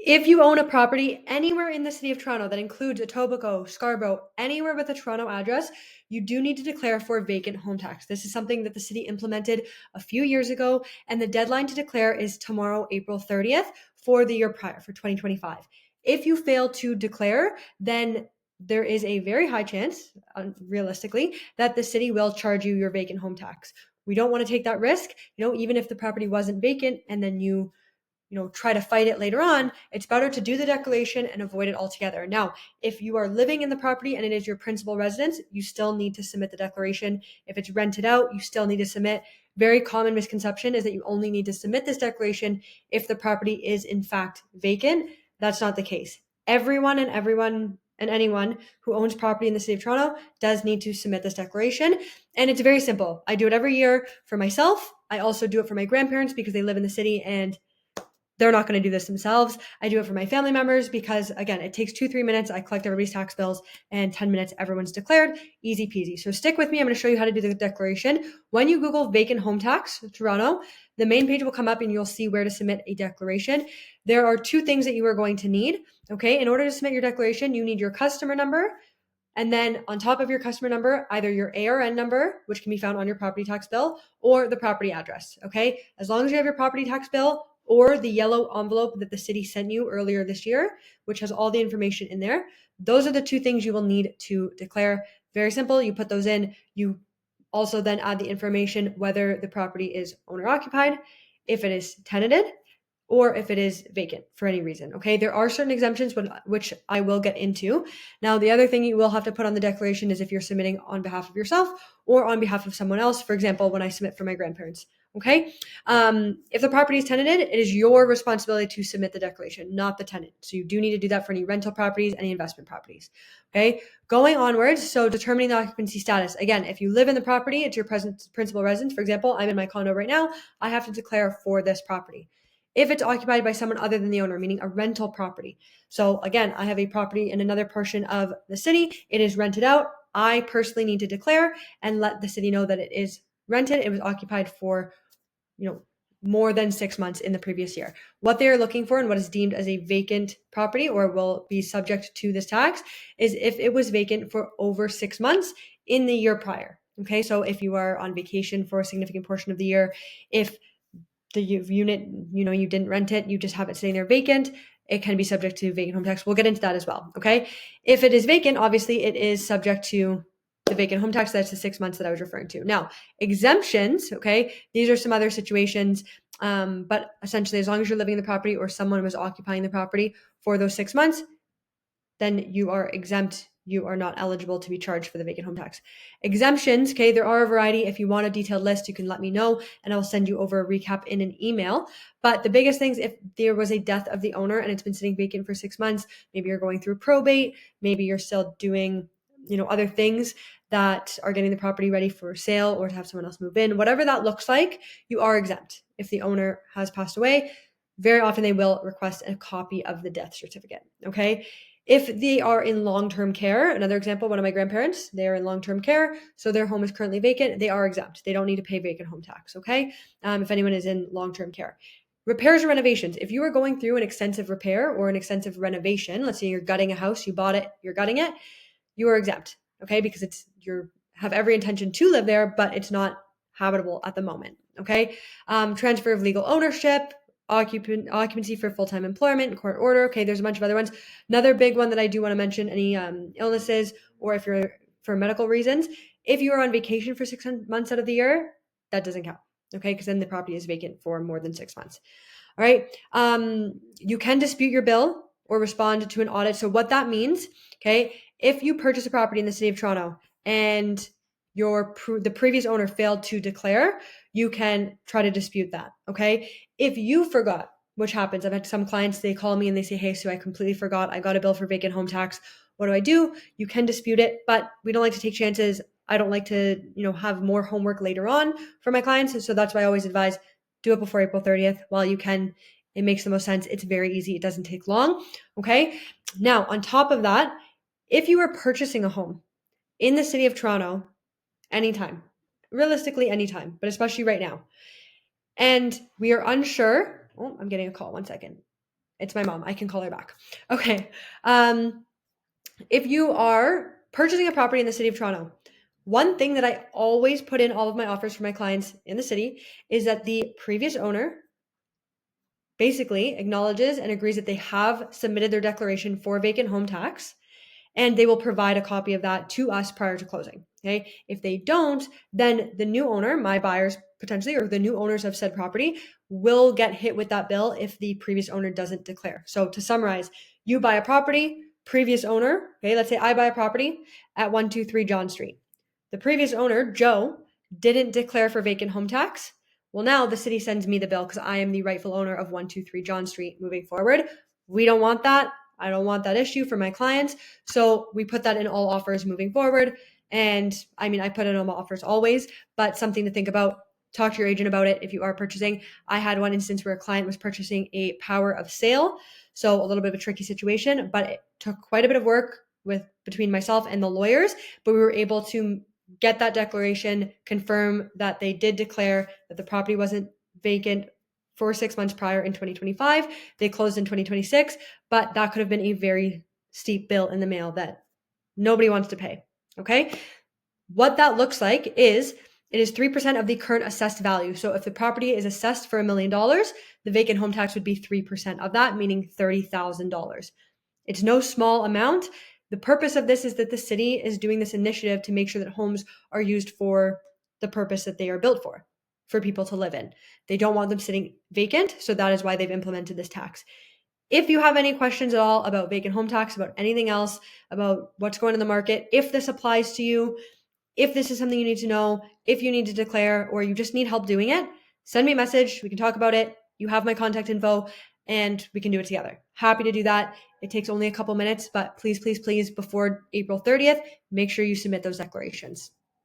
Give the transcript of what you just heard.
If you own a property anywhere in the city of Toronto that includes Etobicoke, Scarborough, anywhere with a Toronto address, you do need to declare for vacant home tax. This is something that the city implemented a few years ago, and the deadline to declare is tomorrow, April 30th, for the year prior, for 2025. If you fail to declare, then there is a very high chance, realistically, that the city will charge you your vacant home tax. We don't want to take that risk, even if the property wasn't vacant and then you try to fight it later on. It's better to do the declaration and avoid it altogether. Now, if you are living in the property and it is your principal residence, you still need to submit the declaration. If it's rented out, you still need to submit. Very common misconception is that you only need to submit this declaration if the property is in fact vacant. That's not the case. Everyone and anyone who owns property in the city of Toronto does need to submit this declaration. And it's very simple. I do it every year for myself. I also do it for my grandparents because they live in the city and they're not going to do this themselves. I do it for my family members because, again, it takes 2-3 minutes. I collect everybody's tax bills, and 10 minutes, everyone's declared. Easy peasy. So stick with me. I'm going to show you how to do the declaration. When you Google vacant home tax Toronto, the main page will come up and you'll see where to submit a declaration. There are 2 things that you are going to need. Okay. In order to submit your declaration, you need your customer number. And then on top of your customer number, either your ARN number, which can be found on your property tax bill, or the property address. Okay. As long as you have your property tax bill or the yellow envelope that the city sent you earlier this year, which has all the information in there, those are the 2 things you will need to declare. Very simple. You put those in. You also then add the information whether the property is owner occupied, if it is tenanted, or if it is vacant for any reason. Okay, there are certain exemptions, which I will get into. Now, the other thing you will have to put on the declaration is if you're submitting on behalf of yourself or on behalf of someone else. For example, when I submit for my grandparents. Okay, if the property is tenanted, it is your responsibility to submit the declaration, not the tenant. So you do need to do that for any rental properties, any investment properties. Okay, going onwards, so determining the occupancy status. Again, if you live in the property, it's your principal residence. For example, I'm in my condo right now. I have to declare for this property. If it's occupied by someone other than the owner, meaning a rental property. So again, I have a property in another portion of the city. It is rented out. I personally need to declare and let the city know that it is rented. It was occupied for, more than 6 months in the previous year. What they are looking for and what is deemed as a vacant property or will be subject to this tax is if it was vacant for over 6 months in the year prior. Okay, so if you are on vacation for a significant portion of the year, if the unit, you didn't rent it, you just have it sitting there vacant, it can be subject to vacant home tax. We'll get into that as well. Okay. If it is vacant, obviously it is subject to the vacant home tax. That's the 6 months that I was referring to. Now, exemptions. Okay. These are some other situations. But essentially, as long as you're living in the property or someone was occupying the property for those 6 months, then you are exempt. You are not eligible to be charged for the vacant home tax. Exemptions, okay, there are a variety. If you want a detailed list, you can let me know and I'll send you over a recap in an email. But the biggest things, if there was a death of the owner and it's been sitting vacant for 6 months, maybe you're going through probate, maybe you're still doing, other things that are getting the property ready for sale or to have someone else move in, whatever that looks like, you are exempt. If the owner has passed away, very often they will request a copy of the death certificate, okay? If they are in long-term care, another example, one of my grandparents, they are in long-term care, so their home is currently vacant, they are exempt. They don't need to pay vacant home tax, okay? If anyone is in long-term care. Repairs or renovations. If you are going through an extensive repair or an extensive renovation, let's say you're gutting a house, you bought it, you're gutting it, you are exempt, okay? Because you have every intention to live there, but it's not habitable at the moment, okay? Transfer of legal ownership, occupancy for full-time employment, court order. Okay, there's a bunch of other ones. Another big one that I do want to mention, any illnesses or if you're for medical reasons, if you are on vacation for 6 months out of the year, that doesn't count. Okay, because then the property is vacant for more than 6 months. All right. You can dispute your bill or respond to an audit. So what that means, okay, if you purchase a property in the city of Toronto and the previous owner failed to declare, you can try to dispute that. Okay. If you forgot, which happens, I've had some clients, they call me and they say, hey, Sue, I completely forgot. I got a bill for vacant home tax. What do? You can dispute it, but we don't like to take chances. I don't like to, have more homework later on for my clients. So that's why I always advise do it before April 30th while you can. It makes the most sense. It's very easy. It doesn't take long. Okay. Now, on top of that, if you are purchasing a home in the city of Toronto, anytime, realistically anytime, but especially right now, and we are unsure. Oh, I'm getting a call. 1 second. It's my mom. I can call her back. Okay. If you are purchasing a property in the city of Toronto, one thing that I always put in all of my offers for my clients in the city is that the previous owner basically acknowledges and agrees that they have submitted their declaration for vacant home tax, and they will provide a copy of that to us prior to closing. Okay. If they don't, then the new owner, my buyers potentially, or the new owners of said property, will get hit with that bill if the previous owner doesn't declare. So to summarize, you buy a property, previous owner, okay, let's say I buy a property at 123 John Street. The previous owner, Joe, didn't declare for vacant home tax. Well, now the city sends me the bill because I am the rightful owner of 123 John Street moving forward. We don't want that. I don't want that issue for my clients. So we put that in all offers moving forward. And I mean, I put it on my offers always, but something to think about. Talk to your agent about it if you are purchasing. I had one instance where a client was purchasing a power of sale. So a little bit of a tricky situation, but it took quite a bit of work between myself and the lawyers, but we were able to get that declaration, confirm that they did declare that the property wasn't vacant for 6 months prior in 2025. They closed in 2026, but that could have been a very steep bill in the mail that nobody wants to pay. Okay. What that looks like is it is 3% of the current assessed value. So if the property is assessed for $1 million, the vacant home tax would be 3% of that, meaning $30,000. It's no small amount. The purpose of this is that the city is doing this initiative to make sure that homes are used for the purpose that they are built for people to live in. They don't want them sitting vacant, so that is why they've implemented this tax. If you have any questions at all about vacant home tax, about anything else, about what's going on in the market, if this applies to you, if this is something you need to know, if you need to declare, or you just need help doing it, send me a message. We can talk about it. You have my contact info and we can do it together. Happy to do that. It takes only a couple minutes, but please, please, please, before April 30th, make sure you submit those declarations.